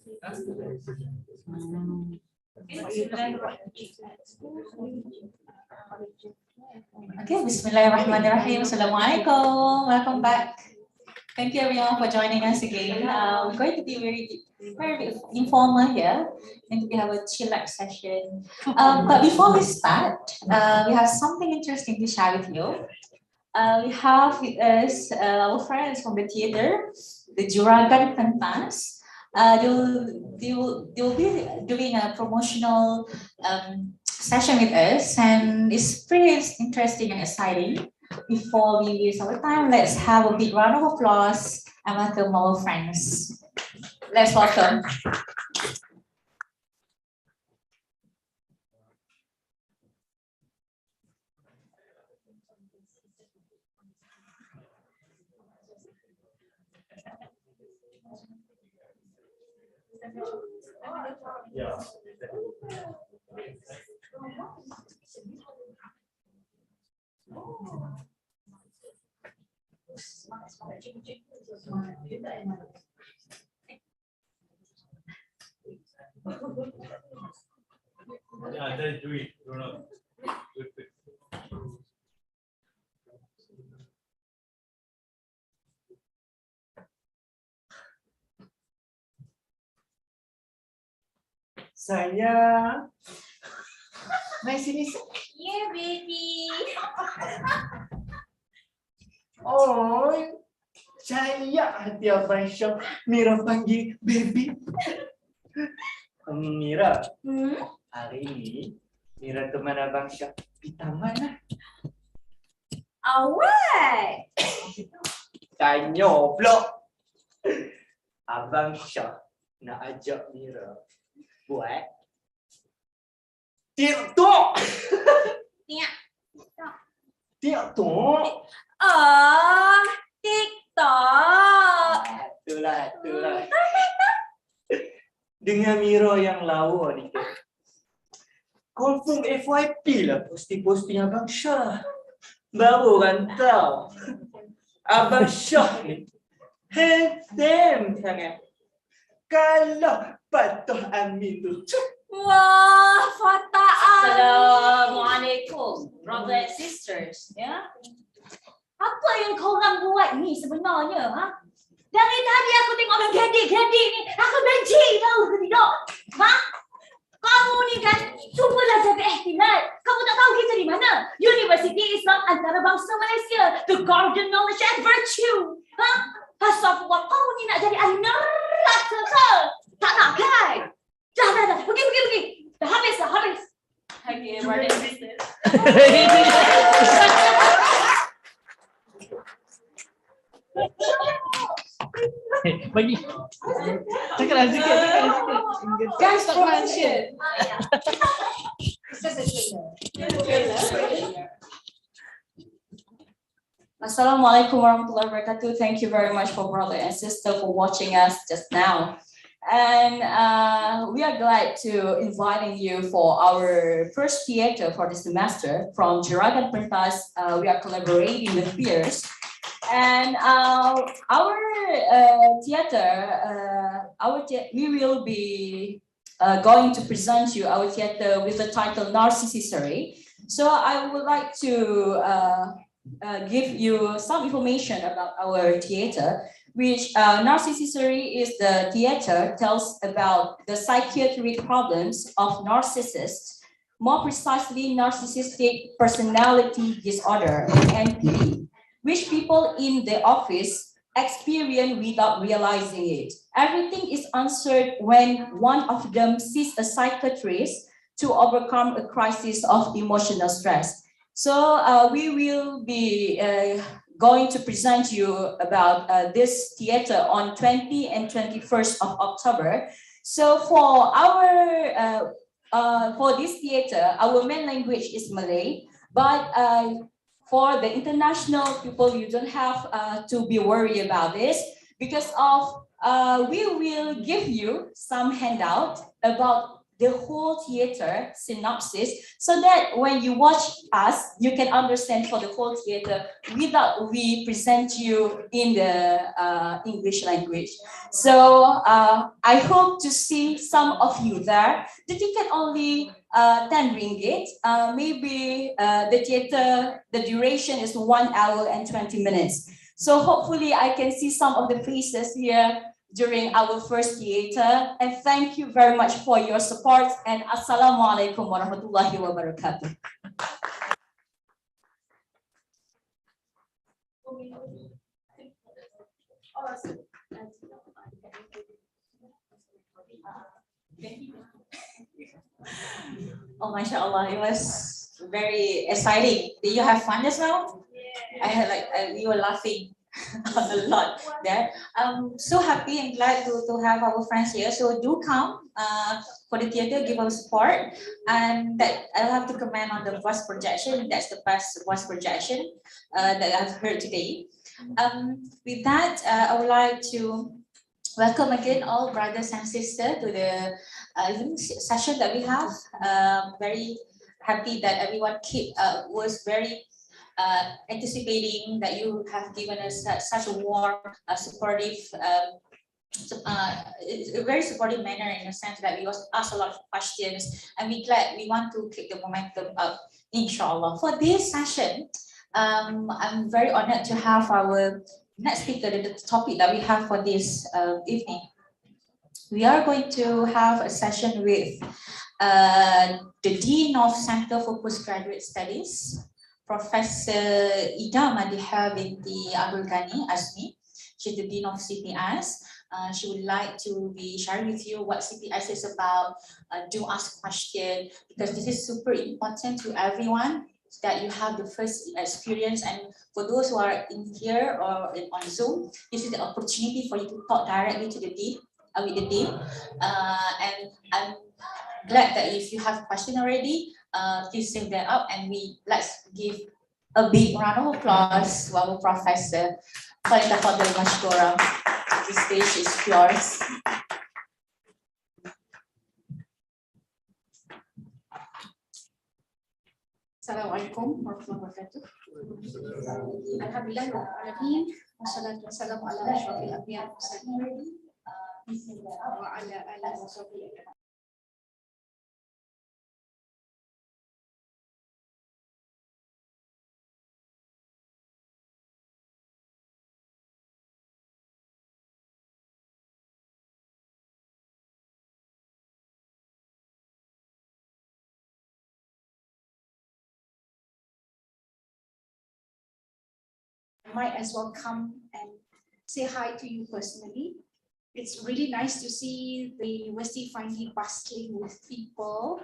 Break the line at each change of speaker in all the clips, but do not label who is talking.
Okay, Bismillahirrahmanirrahim. Assalamualaikum. Welcome back. Thank you everyone for joining us again. We're going to be very informal here and we have a chillax session. But before we start, we have something interesting to share with you. We have with us our friends from the theater, the Juragan Pentas. They'll be doing a promotional session with us, and it's pretty interesting and exciting. Before we waste our time, let's have a big round of applause and welcome our friends. Let's welcome.
Yeah. Yeah, that's do it. Do not.
Sayang. Mai sini.
Yeah, baby.
Oh, saya hati Abang Syam. Mira panggil baby. Mira, hari ini Mira teman Abang Syam di taman lah.
Alright.
Tanya pula. Abang Syam nak ajak Mira buat TikTok. TikTok.
Oh, TikTok.
Itulah. Dengan Mira yang lawa ni kan. Confirm FYP lah posting-posting Abang Syah. Baru kan tahu. Abang Syah ni handsome sangat. Kalau patuh Amin tu.
Wah, fatah.
Assalamualaikum, brothers and sisters. Ya,
Apa yang korang buat ni sebenarnya? Ha? Dari tadi aku tengok orang gadis-gadis ni, aku benci tahu ke tidak? Ha? Kamu ni kan, cubalah jaga ihtilal. Kamu tak tahu kita di mana? Universiti Islam Antarabangsa Malaysia, the Golden Knowledge and Virtue. Ha? Astagfirullah, kamu ni nak jadi ahli neraka ke? Tak nak kan? Dah. Pergi. Dah habis.
okay, brothers and sisters.
Bagi. Cakaplah sikit.
Guys, stop mention.
Assalamualaikum warahmatullahi wabarakatuh. Thank you very much for brother and sister for watching us just now. And we are glad to inviting you for our first theater for the semester from Juragan Pentas. We are collaborating with peers. And our theater, we will be going to present you our theater with the title Narcississery. So I would like to give you some information about our theater, which Narcississery is the theater tells about the psychiatric problems of narcissists, more precisely narcissistic personality disorder, NPD, which people in the office experience without realizing it. Everything is answered when one of them sees a psychiatrist to overcome a crisis of emotional stress. So we will be going to present you about this theater on 20 and 21st of October. So for this theater, our main language is Malay, but for the international people, you don't have to be worried about this because of we will give you some handout about the whole theater synopsis, so that when you watch us, you can understand for the whole theater without we present you in the English language. So I hope to see some of you there. The ticket only 10 ringgit. Maybe the theater, the duration is 1 hour and 20 minutes. So hopefully I can see some of the faces here during our first theater. And thank you very much for your support. And Assalamualaikum warahmatullahi wabarakatuh. Oh, mashallah, it was very exciting. Did you have fun as well? I had we were laughing a lot there. I'm so happy and glad to have our friends here. So do come for the theater, give us support. And that I'll have to comment on the voice projection. That's the best voice projection that I've heard today. With that, I would like to welcome again all brothers and sisters to the evening session that we have. Very happy that everyone was very anticipating that you have given us such a warm, supportive, a very supportive manner, in the sense that we also asked a lot of questions, and we want to keep the momentum up, inshallah. For this session, I'm very honored to have our next speaker, the topic that we have for this evening. We are going to have a session with the Dean of Center for Postgraduate Studies, Professor Ida Madiha binti Abdul Ghani Azmi. She's the Dean of CPS. She would like to be sharing with you what CPS is about. Do ask questions, because this is super important to everyone, that you have the first experience. And for those who are in here or on Zoom, this is the opportunity for you to talk directly to the Dean, with the Dean. And I'm glad that if you have question already, please save that up, and let's give a big round of applause to our professor. Falyatafaddal mashkura. The stage is yours.
Assalamualaikum warahmatullahi wabarakatuh. Alhamdulillah rabbil alamin, wassalatu wassalamu ala asyrafil anbiya'i wal mursalin wa ala alihi wa sahbihi ajma'in. Might as well come and say hi to you personally. It's really nice to see the university finally bustling with people.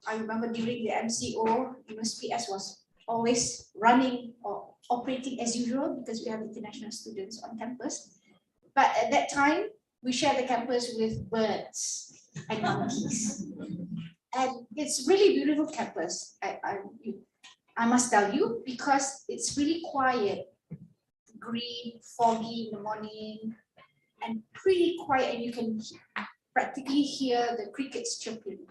I remember during the MCO, SPS was always running or operating as usual because we have international students on campus. But at that time, we shared the campus with birds and monkeys. And it's really beautiful campus, I must tell you, because it's really quiet. Green, foggy in the morning, and pretty quiet, and you can practically hear the crickets chirping,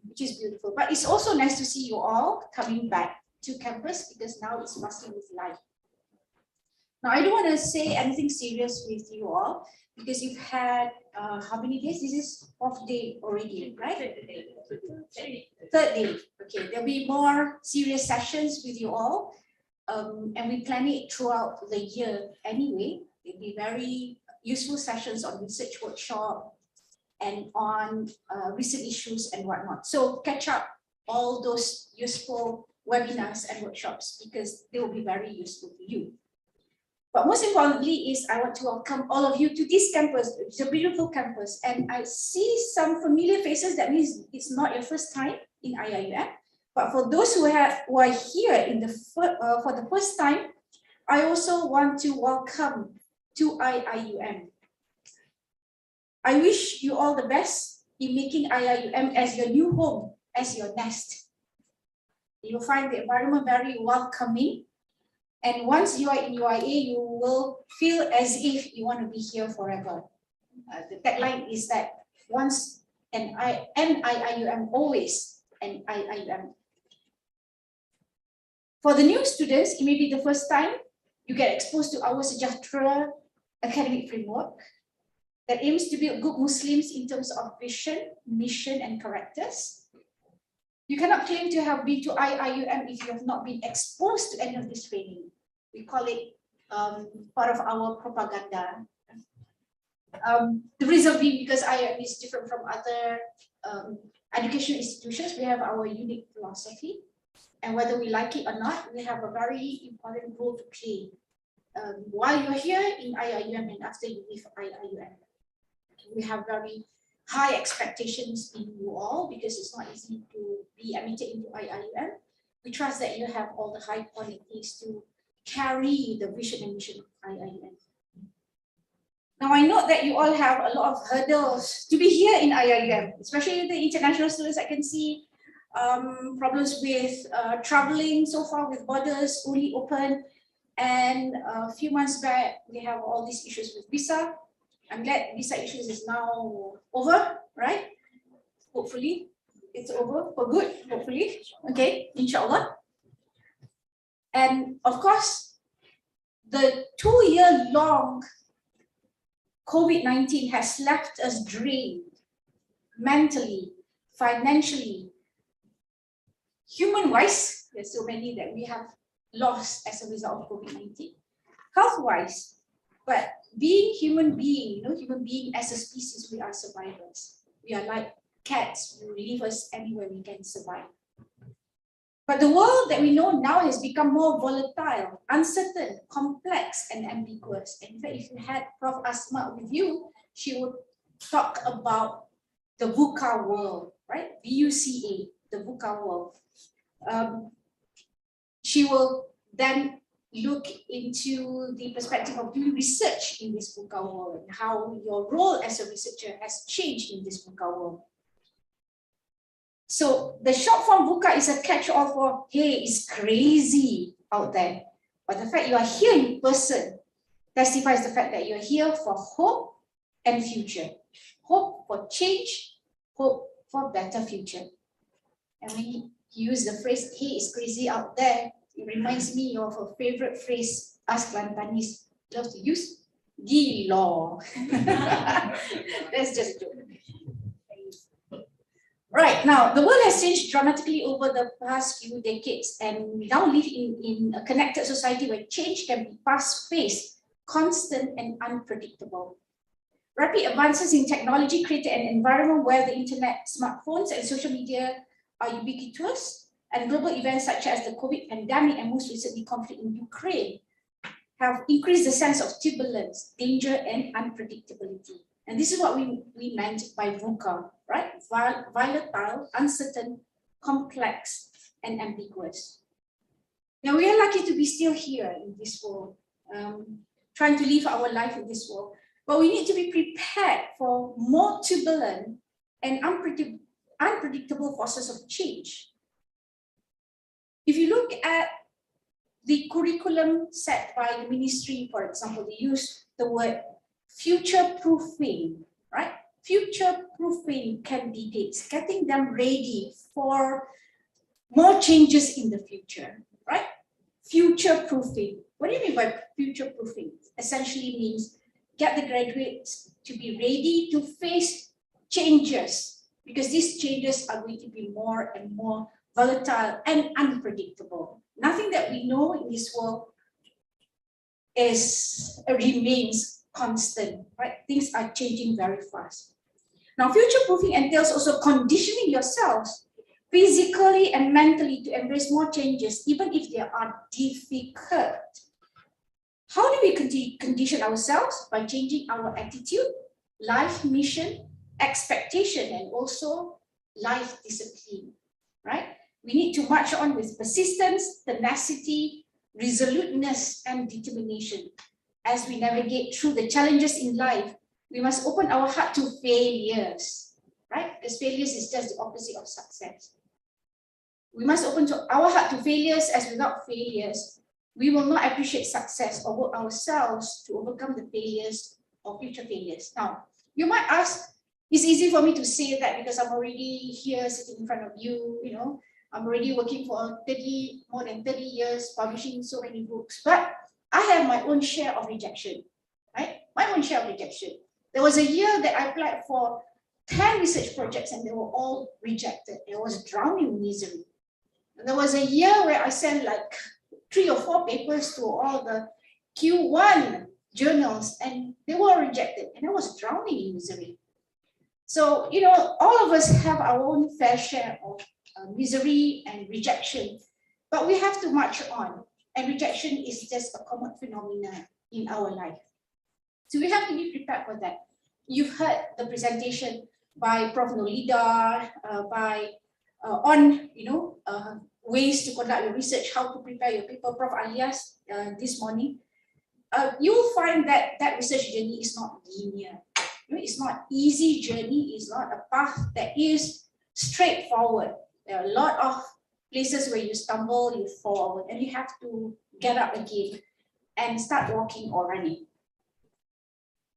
which is beautiful. But it's also nice to see you all coming back to campus, because now it's bustling with life. Now, I don't want to say anything serious with you all, because you've had how many days? This is fourth day already, right? Third day. Okay, there'll be more serious sessions with you all. And we plan it throughout the year anyway. It'll be very useful sessions on research workshop and on recent issues and whatnot. So catch up all those useful webinars and workshops, because they will be very useful to you. But most importantly is I want to welcome all of you to this campus. It's a beautiful campus, and I see some familiar faces. That means it's not your first time in IIUM. But for those who are here for the first time, I also want to welcome to IIUM. I wish you all the best in making IIUM as your new home, as your nest. You'll find the environment very welcoming. And once you are in UIA, you will feel as if you want to be here forever. The tagline is that once and NIIUM always, and NIIUM. For the new students, it may be the first time you get exposed to our Sejahtera academic framework that aims to build good Muslims in terms of vision, mission, and characters. You cannot claim to have been to IIUM if you have not been exposed to any of this training. We call it part of our propaganda. The reason being because IIUM is different from other educational institutions. We have our unique philosophy, and whether we like it or not, we have a very important role to play while you're here in IIUM and after you leave IIUM. We have very high expectations in you all because it's not easy to be admitted into IIUM. We trust that you have all the high qualities to carry the vision and mission of IIUM. Now I know that you all have a lot of hurdles to be here in IIUM, especially the international students. I can see problems with traveling so far with borders only open, and a few months back we have all these issues with visa. I'm glad visa issues is now over, right? Hopefully it's over for good, hopefully. Okay, inshallah. And of course, the 2-year-long COVID-19 has left us drained mentally, financially, human-wise. There's so many that we have lost as a result of COVID-19. Health-wise, but being human being, human being as a species, we are survivors. We are like cats who leave us anywhere we can survive. But the world that we know now has become more volatile, uncertain, complex, and ambiguous. And in fact, if you had Prof. Asma with you, she would talk about the VUCA world, right? VUCA, the VUCA world. She will then look into the perspective of doing research in this VUCA world and how your role as a researcher has changed in this VUCA world. So the short form VUCA is a catch-all for, hey, it's crazy out there. But the fact you are here in person testifies the fact that you're here for hope and future. Hope for change, hope for better future. And when you use the phrase, hey, it's crazy out there, it reminds me of a favorite phrase us Kelantanis love to use, gila. That's just a joke. Right, now the world has changed dramatically over the past few decades, and we now live in a connected society where change can be fast-paced, constant, and unpredictable. Rapid advances in technology created an environment where the internet, smartphones, and social media are ubiquitous, and global events such as the COVID pandemic and most recently conflict in Ukraine have increased the sense of turbulence, danger, and unpredictability. And this is what we meant by VUCA, right? Volatile, uncertain, complex, and ambiguous. Now we are lucky to be still here in this world, trying to live our life in this world, but we need to be prepared for more turbulent and unpredictable forces of change. If you look at the curriculum set by the ministry, for example, they use the word future-proofing, right? Future-proofing candidates, getting them ready for more changes in the future, right? Future-proofing. What do you mean by future-proofing? Essentially means get the graduates to be ready to face changes, because these changes are going to be more and more volatile and unpredictable. Nothing that we know in this world remains constant, right? Things are changing very fast. Now, future-proofing entails also conditioning yourselves physically and mentally to embrace more changes, even if they are difficult. How do we condition ourselves? By changing our attitude, life mission, expectation, and also life discipline, right? We need to march on with persistence, tenacity, resoluteness, and determination. As we navigate through the challenges in life, we must open our heart to failures, right? Because failures is just the opposite of success. We must open our heart to failures, as without failures, we will not appreciate success or work ourselves to overcome the failures or future failures. Now, you might ask, It's easy for me to say that because I'm already here sitting in front of you, you know, I'm already working for more than 30 years, publishing so many books, but I have my own share of rejection, right? My own share of rejection. There was a year that I applied for 10 research projects and they were all rejected. I was drowning in misery. And there was a year where I sent like 3 or 4 papers to all the Q1 journals and they were rejected and I was drowning in misery. So, you know, all of us have our own fair share of misery and rejection, but we have to march on. And rejection is just a common phenomenon in our life. So we have to be prepared for that. You've heard the presentation by Prof. Nolida, on, you know, ways to conduct your research, how to prepare your paper, Prof. Alias this morning. You will find that that research journey is not linear. It's not easy journey. It's not a path that is straightforward. There are a lot of places where you stumble, you fall, and you have to get up again and start walking or running.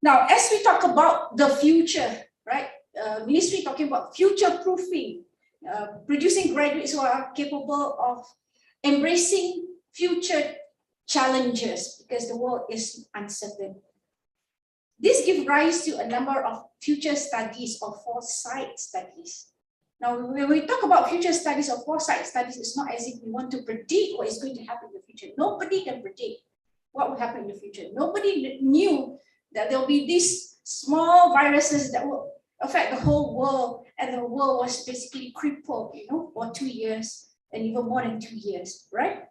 Now, as we talk about the future, right? Ministry talking about future proofing, producing graduates who are capable of embracing future challenges because the world is uncertain. This gives rise to a number of future studies or foresight studies. Now, when we talk about future studies or foresight studies, it's not as if we want to predict what is going to happen in the future. Nobody can predict what will happen in the future. Nobody knew that there will be these small viruses that will affect the whole world, and the world was basically crippled, you know, for 2 years and even more than 2 years, right?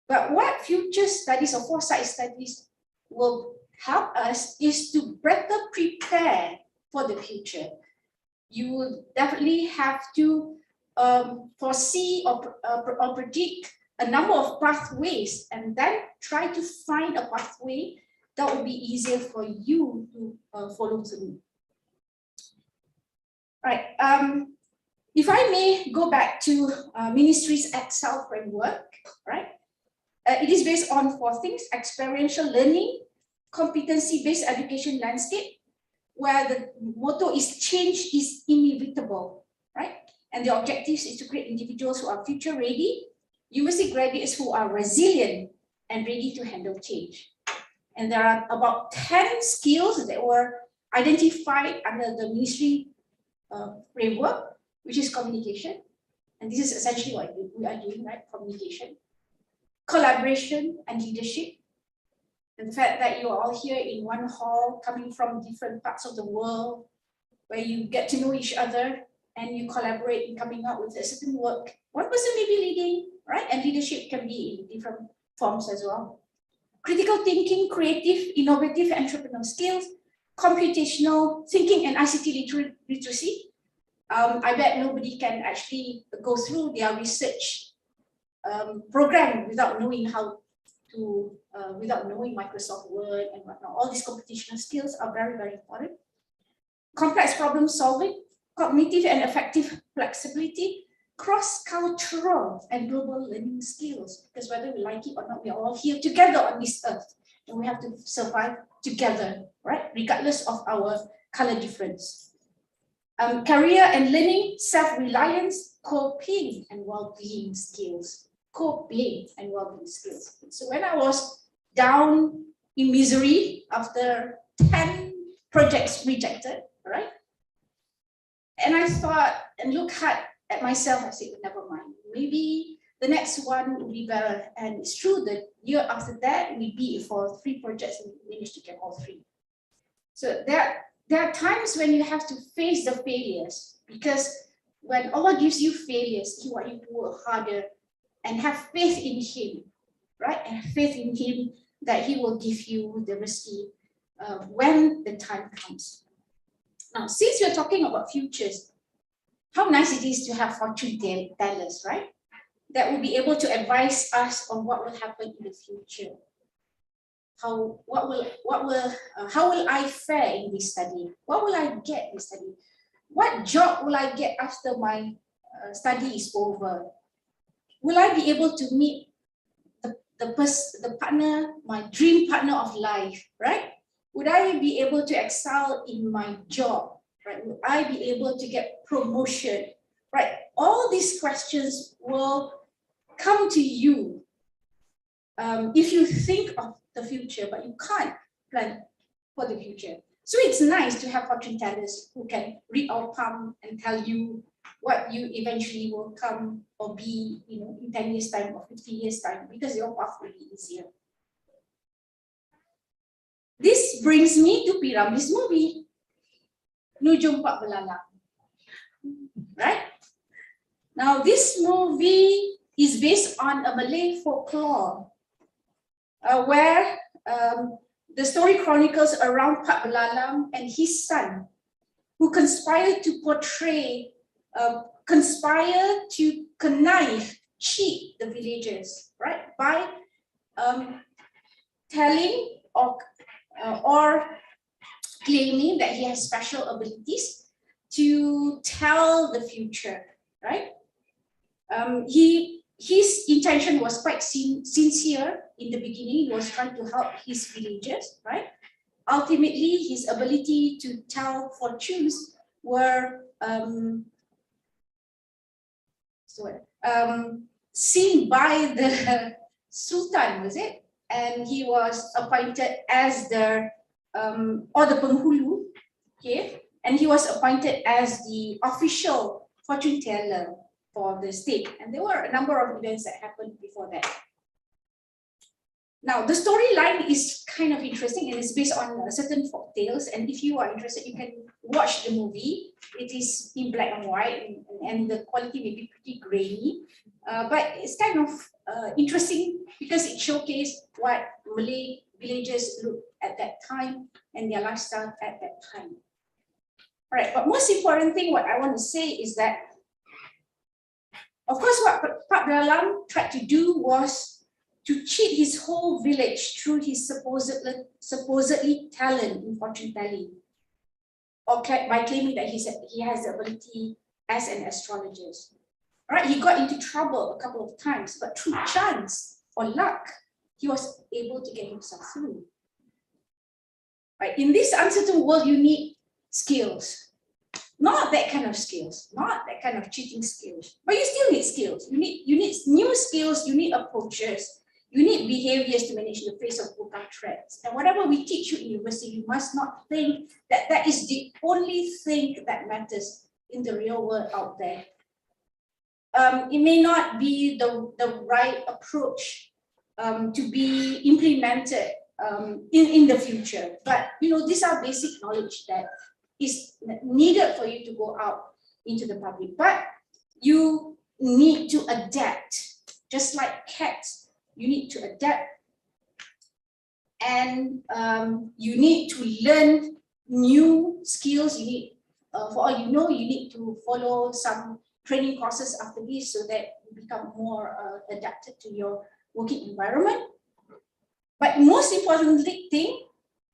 But what future studies or foresight studies will help us is to better prepare for the future. You will definitely have to foresee or predict a number of pathways and then try to find a pathway that will be easier for you to follow through. Right. If I may go back to Ministry's Excel framework, right? It is based on 4 things: experiential learning, competency-based education landscape, where the motto is change is inevitable, right? And the objective is to create individuals who are future ready, university graduates who are resilient and ready to handle change. And there are about 10 skills that were identified under the ministry framework, which is communication. And this is essentially what we are doing, right? Communication, collaboration, and leadership. And the fact that you're all here in one hall, coming from different parts of the world, where you get to know each other and you collaborate in coming up with a certain work. One person may be leading, right? And leadership can be in different forms as well. Critical thinking, creative, innovative, entrepreneurial skills, computational thinking, and ICT literacy. I bet nobody can actually go through their research program without knowing how to, without knowing Microsoft Word and whatnot. All these computational skills are very, very important. Complex problem solving, cognitive and affective flexibility, cross-cultural and global learning skills, because whether we like it or not, we are all here together on this earth and we have to survive together, right? Regardless of our color difference. Career and learning, self-reliance, coping and well-being skills. Coping and well-being skills. So when I was down in misery after 10 projects rejected, right? And I thought and looked hard at myself, I said, never mind, maybe the next one will be better. And it's true that year after that, we beat for 3 projects and we managed to get all 3. So there are times when you have to face the failures, because when Allah gives you failures, He wants you to work harder and have faith in Him, right? And have faith in Him that He will give you the mercy when the time comes. Now, since we're talking about futures, how nice it is to have fortune tellers, right? That will be able to advise us on what will happen in the future. How will I fare in this study? What will I get in this study? What job will I get after my study is over? Will I be able to meet the partner, my dream partner of life, right? Would I be able to excel in my job, right? Will I be able to get promotion, right? All these questions will come to you if you think of the future, but you can't plan for the future. So it's nice to have fortune tellers who can read our palm and tell you what you eventually will come or be, you know, in 10 years time or 50 years time, because your path will be easier. This brings me to P. Ramlee's movie, Nujum Pak Belalang. Right? Now this movie is based on a Malay folklore where the story chronicles around Pak Belalang and his son, who conspire to connive, cheat the villagers, right? By telling or claiming that he has special abilities to tell the future, right? His intention was quite sincere in the beginning. He was trying to help his villagers, right? Ultimately, his ability to tell fortunes were seen by the Sultan, was it? And he was appointed as the or the penghulu, okay? And he was appointed as the official fortune teller for the state. And there were a number of events that happened before that. Now, the storyline is kind of interesting and it's based on certain folk tales. And if you are interested, you can watch the movie. It is in black and white and the quality may be pretty grainy. But it's kind of interesting because it showcased what Malay villagers looked at that time and their lifestyle at that time. All right, but most important thing, what I want to say is that, of course, what Pak Belalang tried to do was to cheat his whole village through his supposedly talent in fortune telling, or by claiming that he has the ability as an astrologist. All right, he got into trouble a couple of times, but through chance or luck, he was able to get himself through. Right, in this uncertain world, you need skills. Not that kind of skills, not that kind of cheating skills, but you still need skills. You need new skills, you need approaches, you need behaviors to manage the face of local threats. And whatever we teach you in university, you must not think that that is the only thing that matters in the real world out there. It may not be the right approach to be implemented in the future, but you know, these are basic knowledge that is needed for you to go out into the public. But you need to adapt, just like cats. You need to adapt, and you need to learn new skills. You need, for all you know, you need to follow some training courses after this so that you become more adapted to your working environment. But most importantly thing,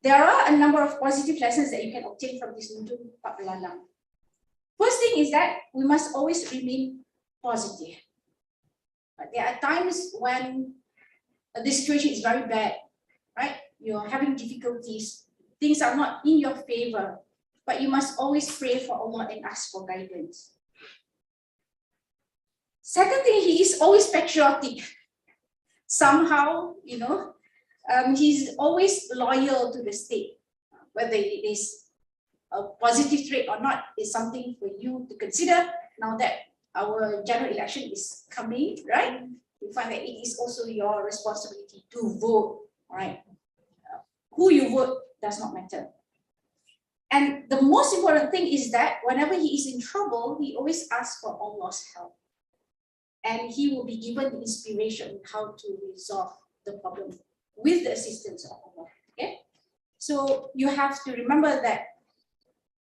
there are a number of positive lessons that you can obtain from this Nujum Pak Belalang. First thing is that we must always remain positive. But there are times when the situation is very bad, right? You're having difficulties, things are not in your favor, but you must always pray for Allah and ask for guidance. Second thing, he is always patriotic. Somehow, you know, he's always loyal to the state. Whether it is a positive trait or not is something for you to consider now that our general election is coming, right? You find that it is also your responsibility to vote, right? Who you vote does not matter. And the most important thing is that whenever he is in trouble, he always asks for Allah's help. And he will be given the inspiration how to resolve the problem with the assistance of Allah. Okay? So you have to remember that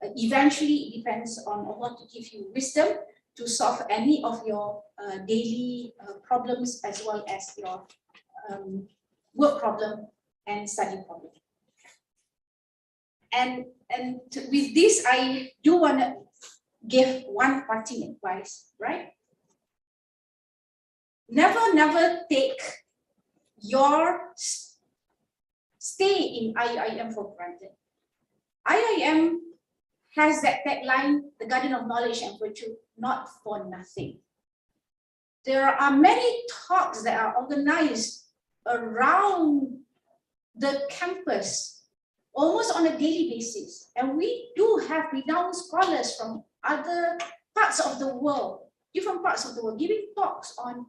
eventually it depends on Allah to give you wisdom to solve any of your daily problems as well as your work problem and study problem. And with this, I do want to give one parting advice, right? Never take your stay in IIM for granted. IIM has that tagline, the Garden of Knowledge and Virtue, not for nothing. There are many talks that are organized around the campus almost on a daily basis. And we do have renowned scholars from other parts of the world, different parts of the world, giving talks on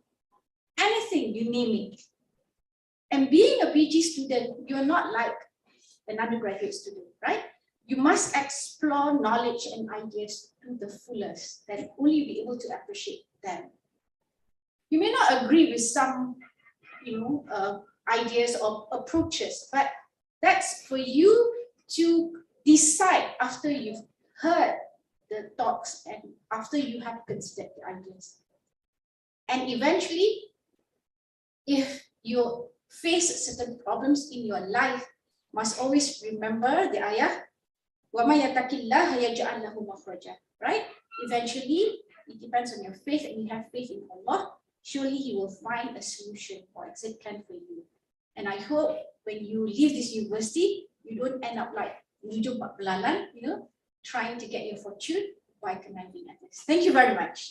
anything, you name it. And being a PG student, you're not like an undergraduate student, right? You must explore knowledge and ideas to the fullest, then only be able to appreciate them. You may not agree with some, ideas or approaches, but that's for you to decide after you've heard the talks and after you have considered the ideas. And eventually, if you face certain problems in your life, must always remember the ayah, وَمَا يَتَّقِ اللَّهَ يَجْعَلْ لَهُ مَخْرَجًا, right? Eventually, it depends on your faith, and you have faith in Allah, surely He will find a solution or exit plan for you. And I hope when you leave this university, you don't end up like Nujum Pak Belalan, trying to get your fortune by conniving others. Thank you very much.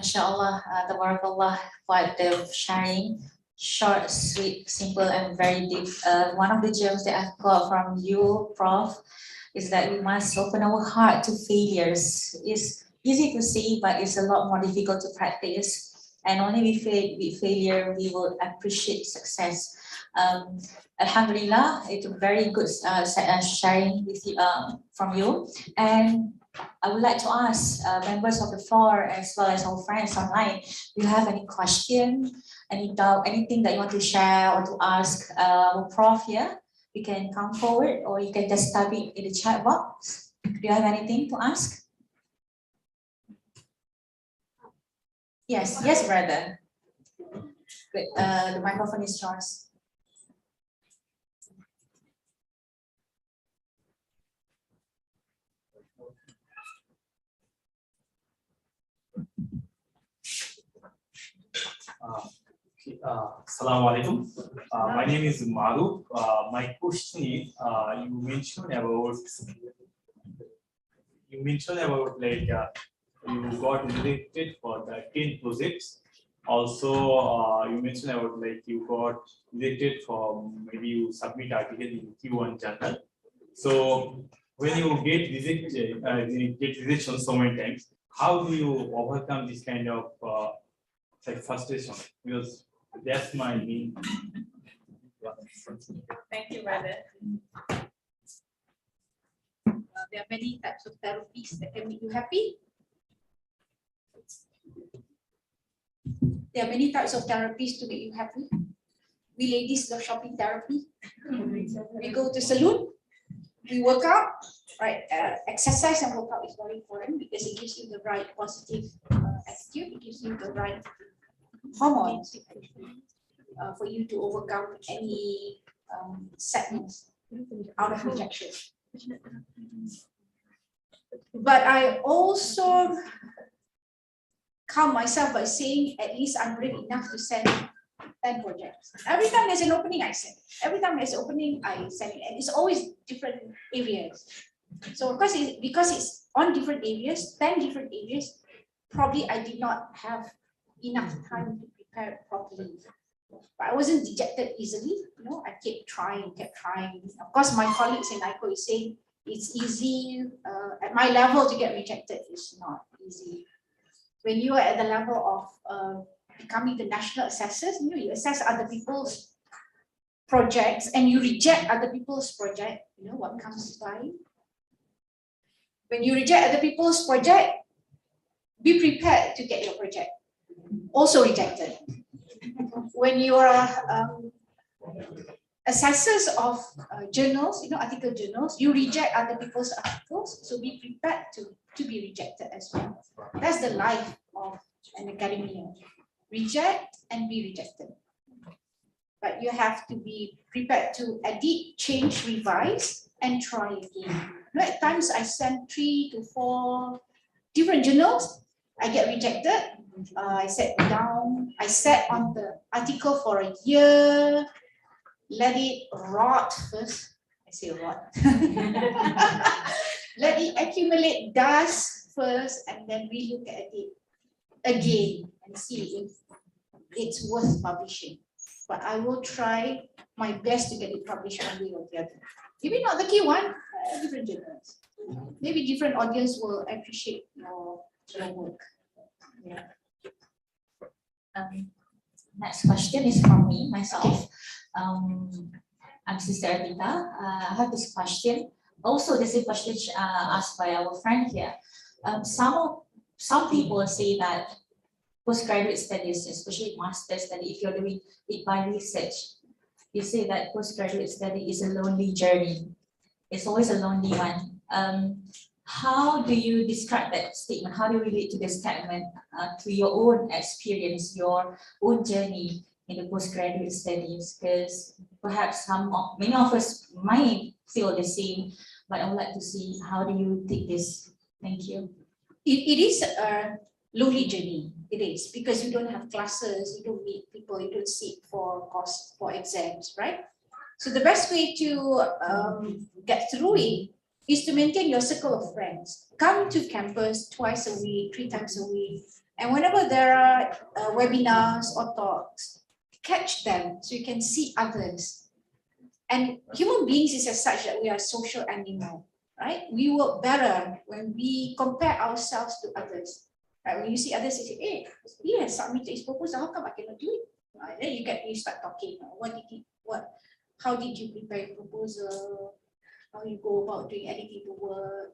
MashaAllah, tabarakallah, quite the sharing, short, sweet, simple, and very deep. One of the gems that I've got from you, Prof, is that we must open our heart to failures. It's easy to see, but it's a lot more difficult to practice. And only with failure, we will appreciate success. Alhamdulillah, it's a very good sharing with you, from you. And I would like to ask members of the floor as well as our friends online, do you have any question, any doubt, anything that you want to share or to ask our Prof here? You can come forward or you can just type it in the chat box. Do you have anything to ask? Yes, yes, brother. Good. The microphone is yours.
Assalamu alaikum. My name is Maru. My question is, you mentioned about like you got rejected for the 10 projects. Also, you mentioned about like you got rejected for maybe you submit article in Q1 journal. So when you get rejected, rejection so many times, how do you overcome this kind of like frustration? Because that's my main.
Thank you, brother.
There are many types of therapies that can make you happy. There are many types of therapies to make you happy. We ladies love shopping therapy. We go to salon, we work out, right? Exercise and workout is very important because it gives you the right positive attitude. It gives you the right hormones for you to overcome any sadness out of rejection. But I also calm myself by saying at least I'm brave enough to send 10 projects. Every time there's an opening, I send. Every time there's an opening, I send it. And it's always different areas. So because it's on different areas, 10 different areas, probably I did not have enough time to prepare properly. But I wasn't dejected easily. I kept trying. Of course, my colleagues in ICO is saying it's easy. At my level to get rejected is not easy. When you are at the level of becoming the national assessors, you assess other people's projects and you reject other people's project. What comes by? When you reject other people's project, be prepared to get your project also rejected. When you are assessors of journals, article journals, you reject other people's articles, so be prepared to be rejected as well. That's the life of an academician. Reject and be rejected. But you have to be prepared to edit, change, revise, and try again. At times I send 3 to 4 different journals, I get rejected, I sat down, I sat on the article for a year, let it rot first. I say rot. Let it accumulate dust first, and then we look at it again and see if it's worth publishing. But I will try my best to get it published one way or the other. Maybe not the key one, different journals. Maybe different audience will appreciate your work. Yeah.
Next question is from me, myself. I'm Sister Arvita. I have this question. Also, this is a question asked by our friend here. Some people say that postgraduate studies, especially master study, if you're doing it by research, you say that postgraduate study is a lonely journey. It's always a lonely one. How do you describe that statement? How do you relate to this statement to your own experience, your own journey in the postgraduate studies? Because perhaps many of us might feel the same, but I would like to see how do you take this? Thank you.
It is a lonely journey. It is because you don't have classes, you don't meet people, you don't sit for exams, right? So the best way to get through it is to maintain your circle of friends. Come to campus twice a week, 3 times a week, and whenever there are webinars or talks, catch them so you can see others. And human beings is as such that we are social animal, right? We work better when we compare ourselves to others. Right? When you see others, you say, hey, he has submitted his proposal, how come I cannot do it? Right? Then you start talking. How did you prepare your proposal? How you go about doing editing the work,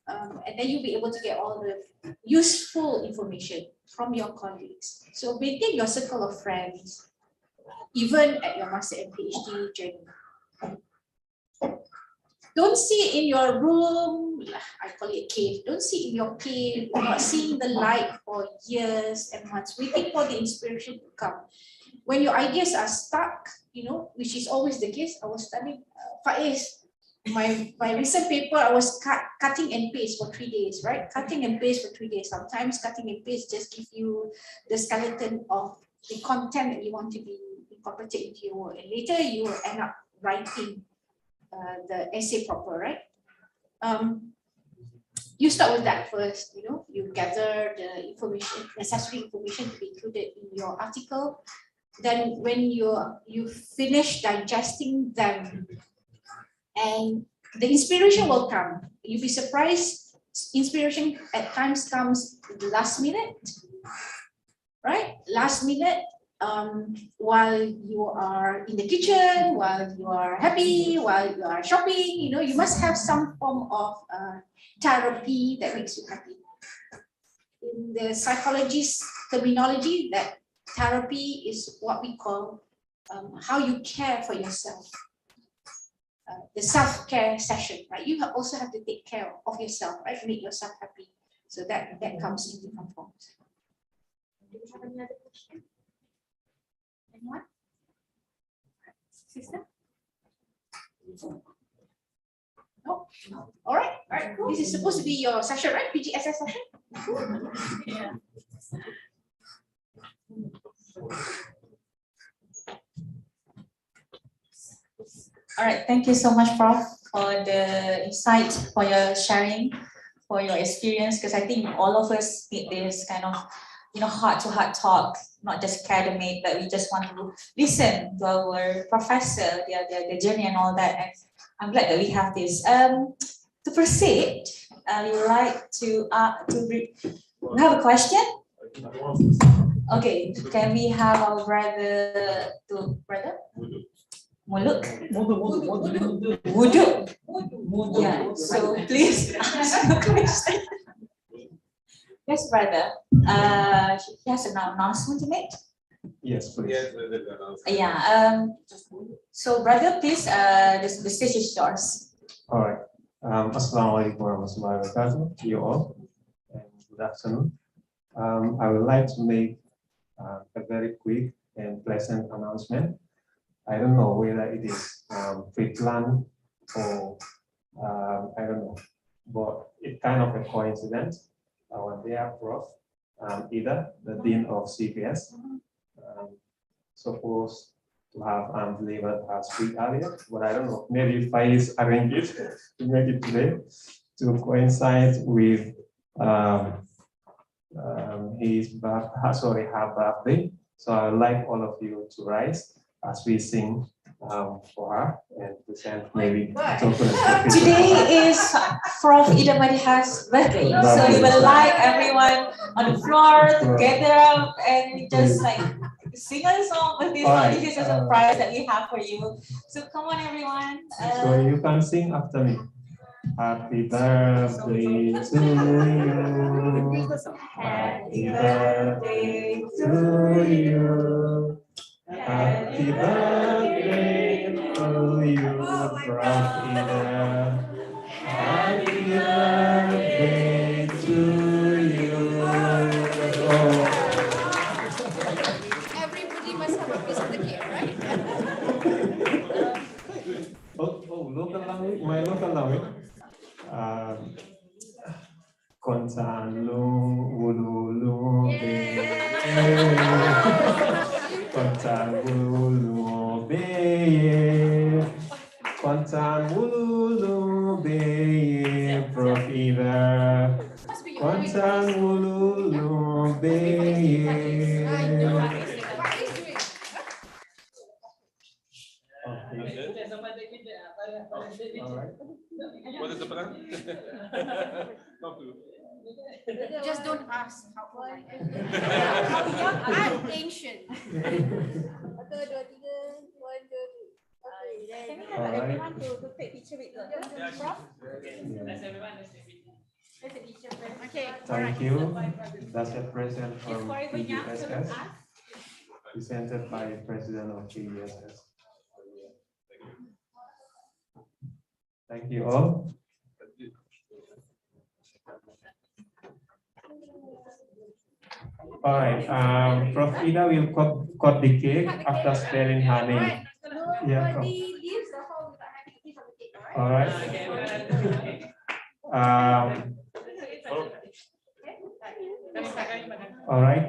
and then you'll be able to get all the useful information from your colleagues. So maintain your circle of friends, even at your master and PhD journey. Don't sit in your room, I call it a cave. Don't sit in your cave, not seeing the light for years and months, waiting for the inspiration to come. When your ideas are stuck, which is always the case. I was studying Faiz. My recent paper, I was cutting and paste for 3 days, right? Cutting and paste for 3 days. Sometimes cutting and paste just give you the skeleton of the content that you want to be incorporated into your work. And later you will end up writing the essay proper, right? You start with that first, you gather the information, necessary information to be included in your article. Then when you finish digesting them, and the inspiration will come. You'll be surprised, inspiration at times comes last minute, right? Last minute, while you are in the kitchen, while you are happy, while you are shopping, you must have some form of therapy that makes you happy. In the psychologist terminology, that therapy is what we call how you care for yourself. The self-care session, right? You also have to take care of yourself, right? Make yourself happy. So that comes in different forms. Do you have any other question? Anyone? Sister? No? All right, cool. This is supposed to be your session, right? PGSS session? Cool. Yeah.
All right, thank you so much, Prof, for the insight, for your sharing, for your experience, because I think all of us need this kind of, heart-to-heart talk, not just academic, but we just want to listen to our professor, their journey and all that. And I'm glad that we have this. To proceed, we would like to we have a question? Okay, can we have our brother? Muluk? Wuduk. Yeah, so please ask the question. Yes, brother. He has an announcement to make.
Yes, please.
Yeah. So, brother, please. The stage is yours.
All right. Assalamualaikum warahmatullahi wabarakatuh to you all, and good afternoon. I would like to make a very quick and pleasant announcement. I don't know whether it is pre-planned or I don't know, but it's kind of a coincidence. Our dear Prof Ida, the Dean of CPS, supposed to have delivered a speech earlier, but I don't know, maybe Faiz arranged it to make it today to coincide with her birthday. So I would like all of you to rise as we sing for her and present maybe token.
Today is Prof. Ida Madiha's birthday, so we would like everyone on the floor to gather up and just like sing a song. But this one is a surprise that we have for you. So come on, everyone.
So you can sing after me. Happy birthday to you. Happy birthday to you. Happy birthday to you, Prof. Ida. Happy birthday to you.
Everybody must have a piece of the cake, right?
Local language, my local language. Konsan lung wulu be. Konsan wulu be. Konsan wulu be. Prof. Ida. Konsan wulu be.
What is the plan?
Just don't ask how old I am. I'm ancient.
Can we have everyone to take picture with the Prof?
Okay.
Thank you. That's a present from PGSS, presented by President of PGSS. Thank you all. All right, Prof. Ida will cut the cake after spelling her name. Yeah. All right. All right.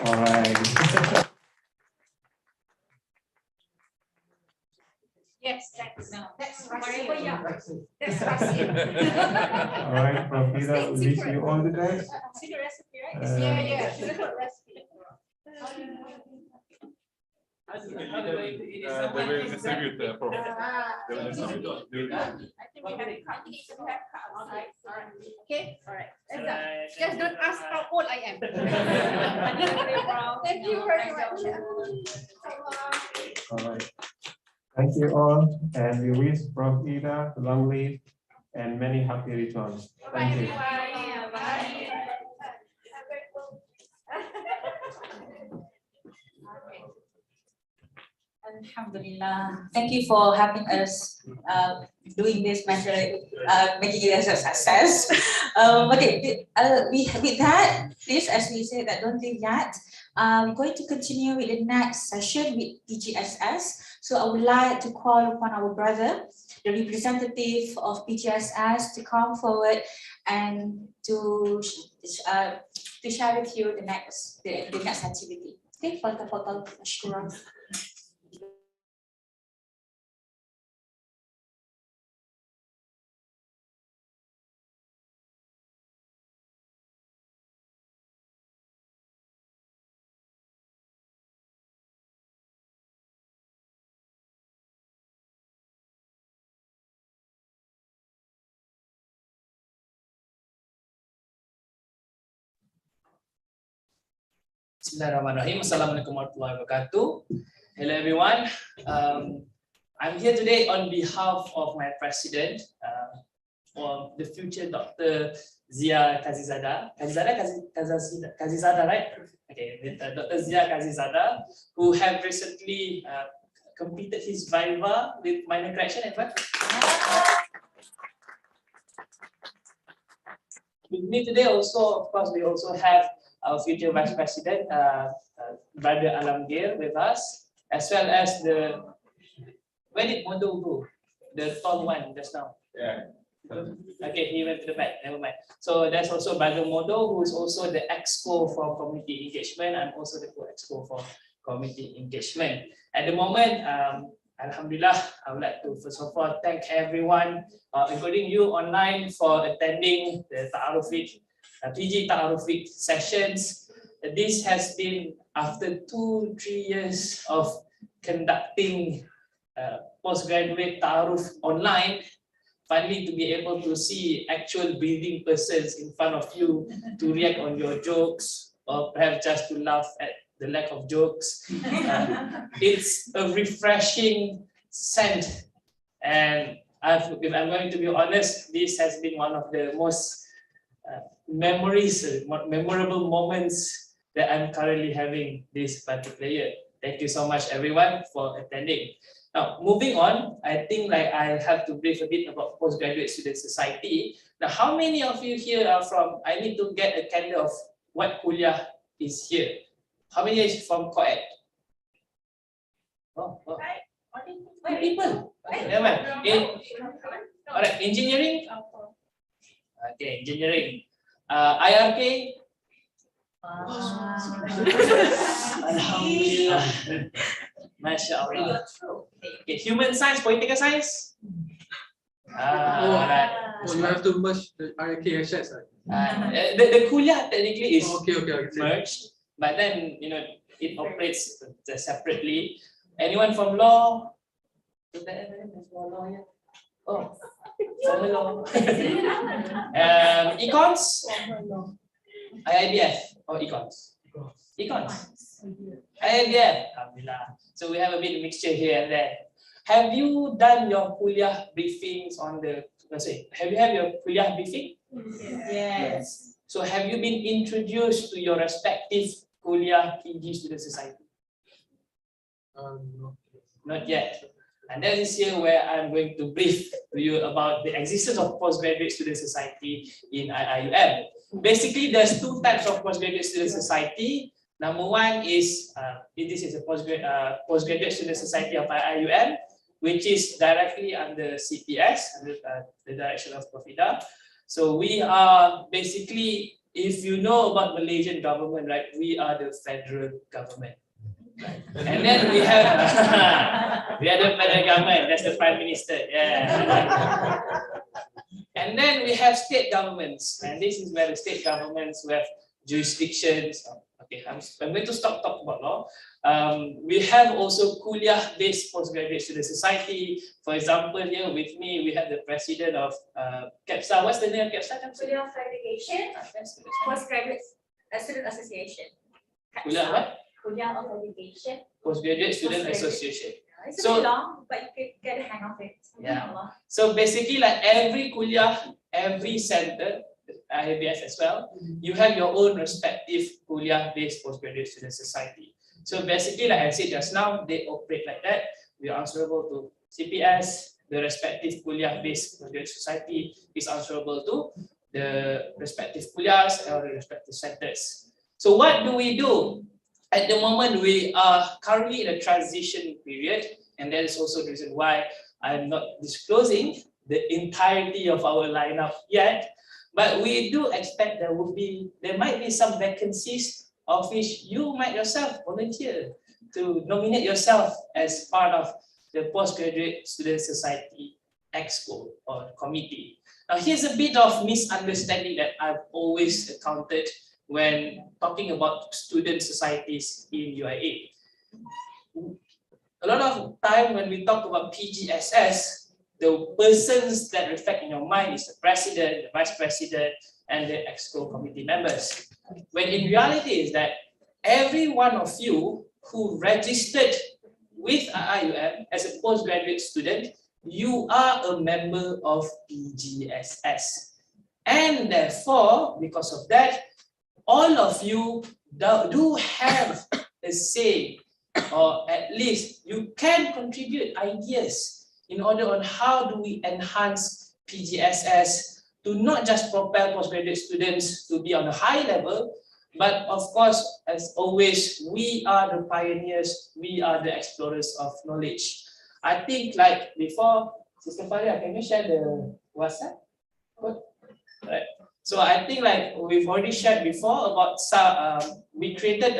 All right.
Yes, that's Rasim. That's Rasim.
All right, Prof. Ida, wish you all the best.
See the recipe, right? Yeah. Secret recipe.
They will distribute the Prof. They will distribute.
I think we have cut. Alright. Okay, alright. That's done. Just don't ask how old I am. Thank you very much.
All right. Thank you all, and we wish Prof. Ida long live and many happy returns. Thank you.
Alhamdulillah. Thank you for having us doing this, making it as a success. Okay, with that, please, as we said, that don't leave yet. We're going to continue with the next session with PGSS. So I would like to call upon our brother, the representative of PGSS, to come forward and to share with you the next activity. Okay, foto. Ashkura.
Bismillahirrahmanirrahim. Assalamualaikum warahmatullahi wabarakatuh. Hello everyone. I'm here today on behalf of my president, for the future Dr. Zia Kazizada. Kazizada, right? Okay, Dr. Zia Kazizada, who have recently completed his viva with minor correction. With me today also, of course, we also have our future Vice President, Brother Alamgir, with us, as well as where did Mondo go? The tall one just now.
Yeah.
Okay, he went to the back. Never mind. So there's also Bagamodo, who is also the exco for community engagement. I'm also the co-exco for community engagement. At the moment, Alhamdulillah, I would like to first of all thank everyone, including you online, for attending the Taaruf PG Taaruf sessions. This has been after 2-3 years of conducting postgraduate Taaruf online. Finally, to be able to see actual breathing persons in front of you to react on your jokes, or perhaps just to laugh at the lack of jokes. It's a refreshing scent, and if I'm going to be honest, this has been one of the most memorable moments that I'm currently having this particular year. Thank you so much, everyone, for attending. Now, moving on, I think like I have to brief a bit about Postgraduate Student Society. Now, how many of you here are from, I need to get a candle of what kuliah is here. How many is from co-ed? Oh. 2 people. Never mind. All right, engineering? Okay, engineering. IRK? Alhamdulillah. Masya Allah. Okay, human science, political science? Alright.
Oh, you have to merge the RKHS, right?
The kuliah technically is
Okay.
merged, but then it operates separately. Anyone from law? Is there anyone from law here? Oh, formal law. Econs? IIBF or econs? Econs. IIBF. Alhamdulillah. So we have a bit of mixture here and there. Have you done your kuliah briefings on the, have you had your kuliah briefing?
Yes.
So have you been introduced to your respective kuliah PG student society?
No.
Not yet. And that is here where I'm going to brief to you about the existence of postgraduate student society in IIUM. Basically, there's 2 types of postgraduate student society. Number one is, this is a postgraduate student society of IIUM, which is directly under CPS, under the direction of Profida. So we are basically, if you know about Malaysian government, right, we are the federal government. Right. And then we have, we are the federal government, that's the Prime Minister, yeah. And then we have state governments, and this is where the state governments have jurisdictions. Okay, I'm going to stop talking about law. We have also kuliah-based postgraduate student society. For example, here with me, we have the president of KEPSA. What's the name of KEPSA?
Kuliah of Education, Postgraduate Student Association.
Kuliah what?
Kuliah of Education.
Postgraduate Student Association.
It's a bit long, but you can get a hang of it.
Yeah. So basically, like every kuliah, every center, IABS as well, you have your own respective kuliah-based postgraduate student society. So basically, like I said just now, they operate like that. We are answerable to CPS. The respective kuliah-based postgraduate society is answerable to the respective kuliahs or the respective centers. So what do we do? At the moment, we are currently in a transition period, and that is also the reason why I'm not disclosing the entirety of our lineup yet. But we do expect there might be some vacancies of which you might yourself volunteer to nominate yourself as part of the Postgraduate Student Society Exco or committee. Now, here's a bit of misunderstanding that I've always encountered when talking about student societies in UIA. A lot of time when we talk about PGSS, the persons that reflect in your mind is the president, the vice president, and the exco committee members. When in reality is that every one of you who registered with IIUM as a postgraduate student, you are a member of PGSS. And therefore, because of that, all of you do have a say, or at least you can contribute ideas in order on how do we enhance PGSS to not just propel postgraduate students to be on a high level, but of course, as always, we are the pioneers, we are the explorers of knowledge. I think like before, Sister Faria, can you share the WhatsApp? Right. So I think like we've already shared before about we created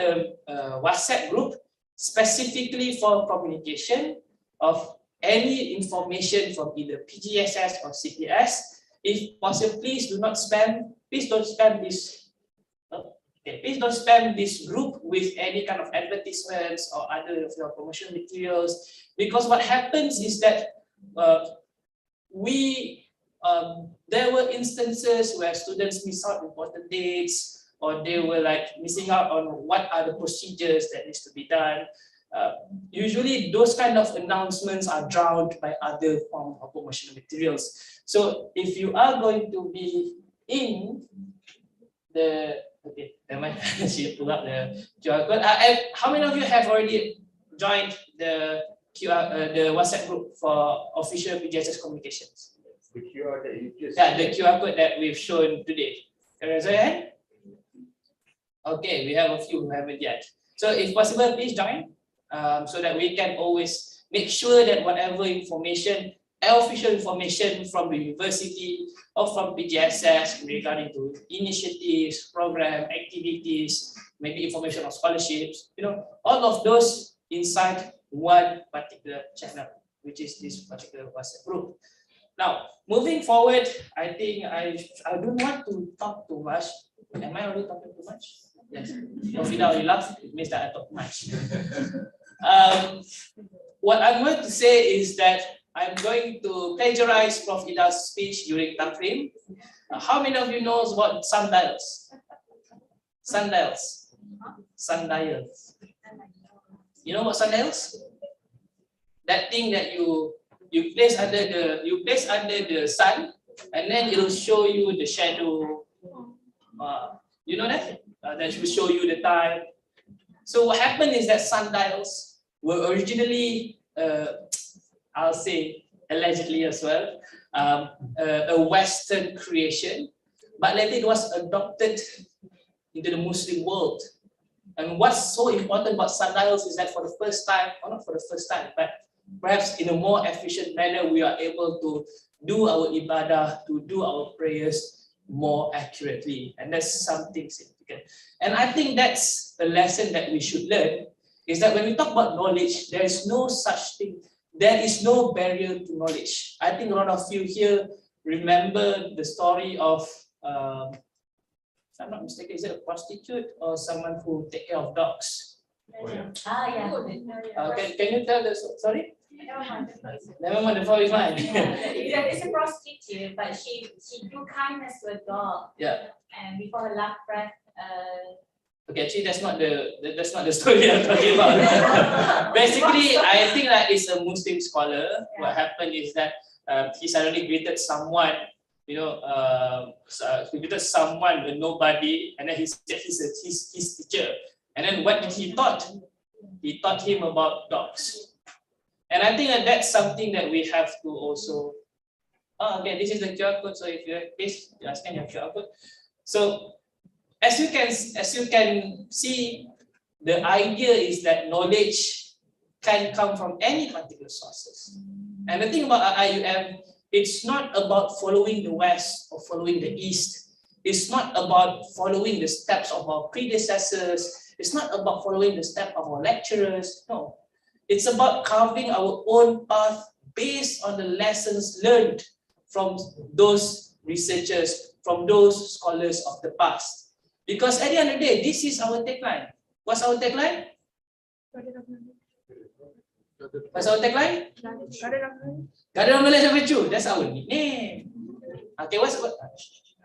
a WhatsApp group specifically for communication of any information from either PGSS or CPS. If possible, please don't spam this. Okay, please don't spam this group with any kind of advertisements or other promotional materials, because what happens is that there were instances where students miss out important dates, or they were like missing out on what are the procedures that needs to be done. Usually those kind of announcements are drowned by other form of promotional materials. So if you are going to be in the, okay, never mind, she pull up the QR code. How many of you have already joined the the WhatsApp group for official PGSS communications?
The QR that you just.
Yeah, the QR code that we've shown today. Can you raise your hand? Okay, we have a few who haven't yet. So if possible, please join, so that we can always make sure that whatever information, official information from the university or from PGSS regarding to initiatives, program, activities, maybe information on scholarships, all of those inside one particular channel, which is this particular WhatsApp group. Now, moving forward, I think I don't want to talk too much. Am I already talking too much? Yes. If you already laugh, it means that I talk much. What I'm going to say is that I'm going to plagiarize Prof. Ida's speech during Taaruf. How many of you knows what sundials? Sundials. Sundials. You know what sundials? That thing that you place under the sun, and then it'll show you the shadow. You know that? That will show you the time. So what happened is that sundials were originally, I'll say allegedly as well, a Western creation, but later it was adopted into the Muslim world. And what's so important about sundials is that for the first time, or not for the first time, but perhaps in a more efficient manner, we are able to do our ibadah, to do our prayers more accurately. And that's something significant. And I think that's the lesson that we should learn, is that when we talk about knowledge, there is no such thing. There is no barrier to knowledge. I think a lot of you here remember the story of, if I'm not mistaken, is it a prostitute or someone who take care of dogs?
Yeah.
Can you tell the story? Never mind, the floor is mine.
It's a prostitute, but she do kindness to a dog.
Yeah.
And before her last breath,
Okay, actually that's not the story I'm talking about. Basically, I think that it's a Muslim scholar. Yeah. What happened is that he suddenly greeted someone, he greeted someone, a nobody, and then he said he's his teacher. And then what did he taught? He taught him about dogs. And I think that that's something that we have to also. Oh, okay, this is the QR code. So if you please scan your QR code. So as you can see, the idea is that knowledge can come from any particular sources. And the thing about IUM, it's not about following the West or following the East. It's not about following the steps of our predecessors. It's not about following the steps of our lecturers. No, it's about carving our own path based on the lessons learned from those researchers, from those scholars of the past. Because at the end of the day, this is our tagline. What's our tagline? What's our tagline? Garden of knowledge and virtue. That's our nickname. Okay, what's our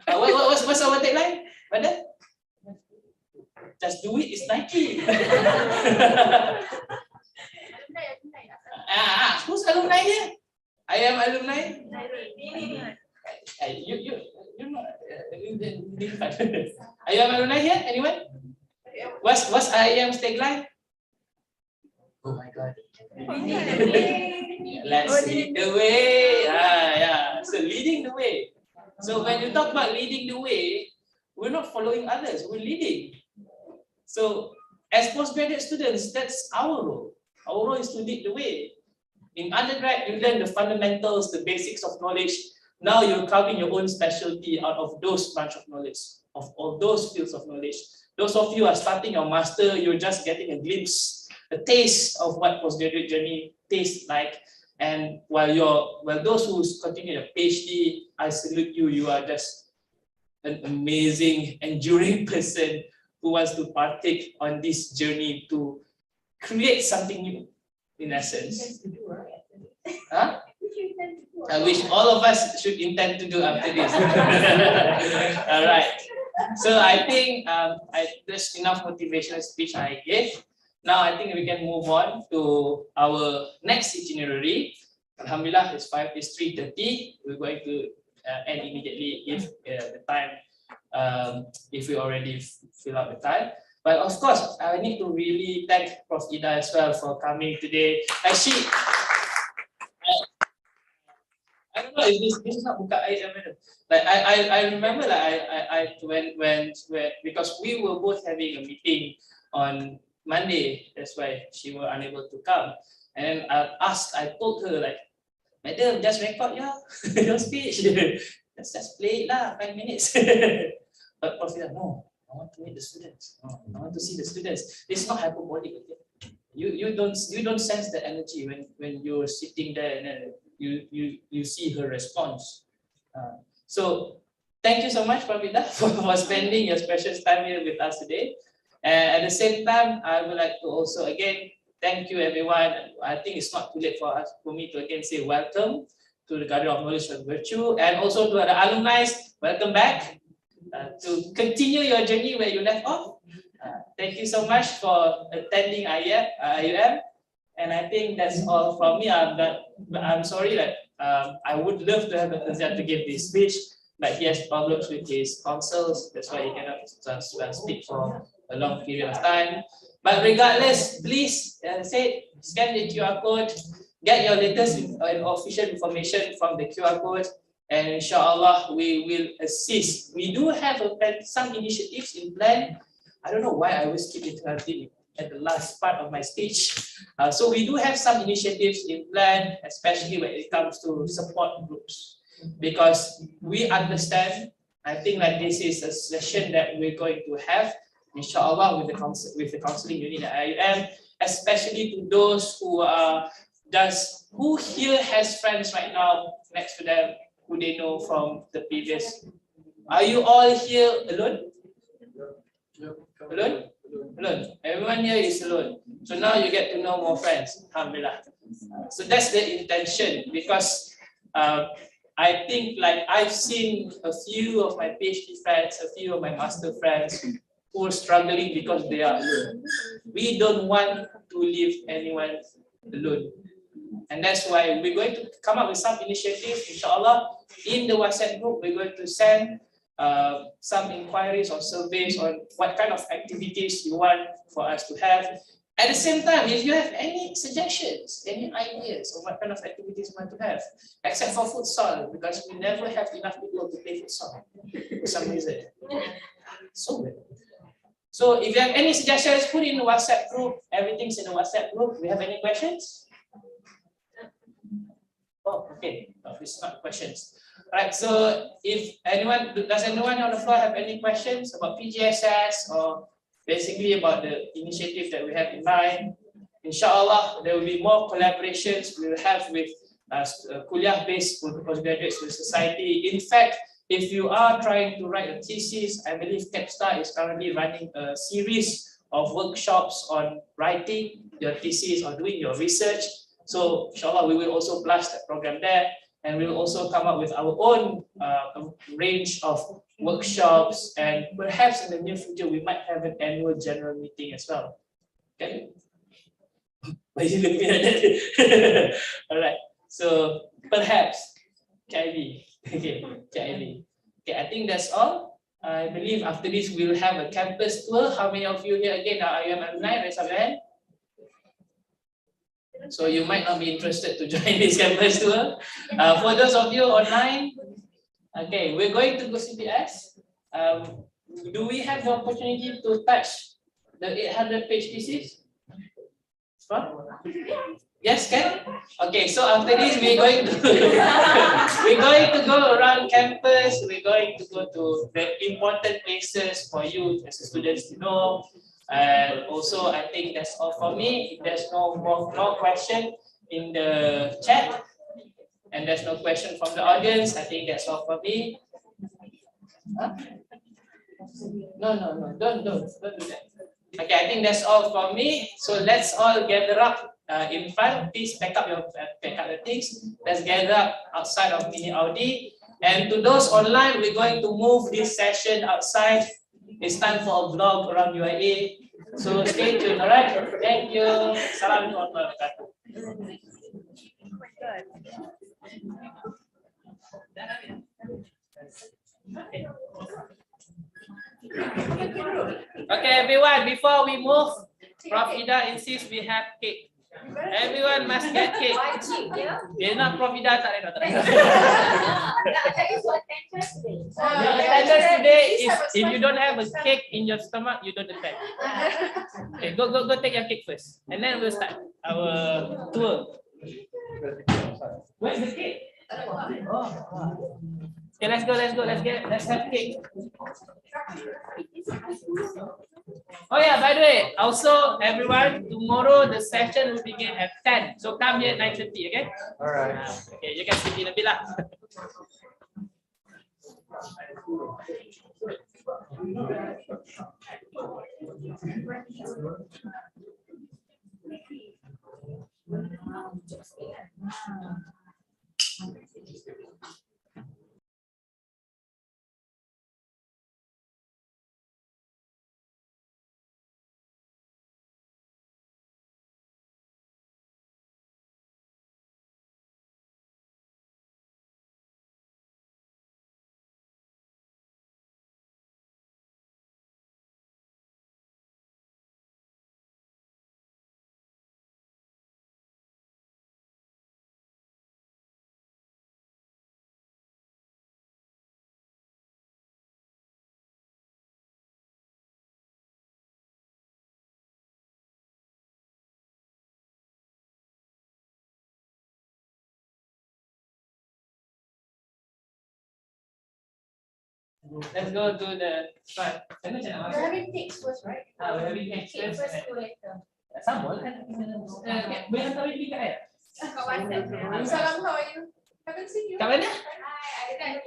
tagline? Brother? Just do it. It's Nike. Who's alumni here? I am alumni. Are you alumni here? Anyone? What's IAM's tagline? Oh my God. Let's lead the way. Yeah. So leading the way. So when you talk about leading the way, we're not following others, we're leading. So as postgraduate students, that's our role. Our role is to lead the way. In undergrad, you learn the fundamentals, the basics of knowledge. Now you're carving your own specialty out of those branch of knowledge, of all those fields of knowledge. Those of you are starting your master, you're just getting a glimpse, a taste of what postgraduate journey tastes like. And while those who continue a PhD, I salute you. You are just an amazing, enduring person who wants to partake on this journey to create something new, in essence. Huh? Which all of us should intend to do after this. All right. So I think there's enough motivational speech I gave. Now I think we can move on to our next itinerary. Alhamdulillah, it's 3:30. We're going to end immediately if the time, if we already fill out the time. But of course, I need to really thank Prof. Ida as well for coming today. Actually, I don't know if this is not buka air, like I remember like when because we were both having a meeting on Monday, that's why she was unable to come. And I told her like, Madam, just record your speech. Let's just play it lah, 5 minutes. But Prof. No, I want to meet the students. No, I want to see the students. It's not hyperbolic. Okay? You don't sense the energy when you're sitting there and then you see her response. So thank you so much, Prof. for spending your precious time here with us today. And at the same time, I would like to also again thank you everyone. I think it's not too late for me to again say welcome to the Garden of Knowledge and Virtue, and also to the alumni, welcome back to continue your journey where you left off. Thank you so much for attending IUM, and I think that's all from me. I'm sorry that I would love to have a to give this speech, but he has problems with his tonsils. That's why he cannot speak for a long period of time. But regardless, please scan the QR code, get your latest and official information from the QR code, and inshallah we will assist. We do have some initiatives in plan. I don't know why I always keep interrupting at the last part of my speech. So we do have some initiatives in plan, especially when it comes to support groups, because we understand. I think that this is a session that we're going to have, inshallah, with the counseling unit at IUM, especially to those who who here has friends right now next to them who they know from the previous. Are you all here alone? Alone? Alone. Everyone here is alone. So now you get to know more friends. Alhamdulillah. So that's the intention, because I think like I've seen a few of my PhD friends, a few of my master friends who are struggling because they are alone. We don't want to leave anyone alone. And that's why we're going to come up with some initiatives, inshallah. In the WhatsApp group, we're going to send some inquiries or surveys on what kind of activities you want for us to have. At the same time, if you have any suggestions, any ideas on what kind of activities you want to have, except for futsal, because we never have enough people to play futsal for some reason. So weird. So if you have any suggestions, put in the WhatsApp group. Everything's in the WhatsApp group. We have any questions? Oh, okay. No, it's not questions. All right. So if does anyone on the floor have any questions about PGSS or basically about the initiative that we have in mind? Inshallah, there will be more collaborations we will have with kuliah-based postgraduate society. In fact, if you are trying to write a thesis, I believe Capstar is currently running a series of workshops on writing your thesis or doing your research. So inshallah, we will also blast that program there, and we will also come up with our own range of workshops, and perhaps in the near future we might have an annual general meeting as well. Okay. Why are you looking at that? All right. So perhaps KIV. Okay, KIV. Okay, I think that's all. I believe after this we'll have a campus tour. How many of you here again are IUM alumni? Raise up your hand. So you might not be interested to join this campus tour. For those of you online, okay, we're going to go CPS. Do we have the opportunity to touch the 800-page thesis? Yes, can? Okay, so after this we're going to we're going to go around campus, we're going to go to the important places for you as students to know. And also I think that's all for me. If there's no more question in the chat and there's no question from the audience, I think that's all for me. Huh? No, don't do that. Okay, I think that's all from me. So let's all gather up in front. Please pack up the things. Let's gather up outside of mini Audi. And to those online, we're going to move this session outside. It's time for a vlog around UIA. So stay tuned, all right? Thank you. Assalamualaikum warahmatullahi wabarakatuh. Okay, everyone, before we move, Prof. Ida insists we have cake. Everyone must get cake. Dia nak Prof. Ida tak ada. Attendance today is if you don't have a cake in your stomach, you don't attend. Okay, go take your cake first, and then we'll start our tour. Where's the cake? Oh. Okay, let's have cake. Oh yeah, by the way, also everyone, tomorrow the session will begin at 10. So come here at 9:30, okay?
All right.
Okay, you can sit in a bit lah. Let's go to the front.
We're having cakes first, right?
We're having cake first. Sambal kan? Boleh hantar lagi kat saya?
Salam, how are you? Haven't seen you.
Kat mana?
Hi, I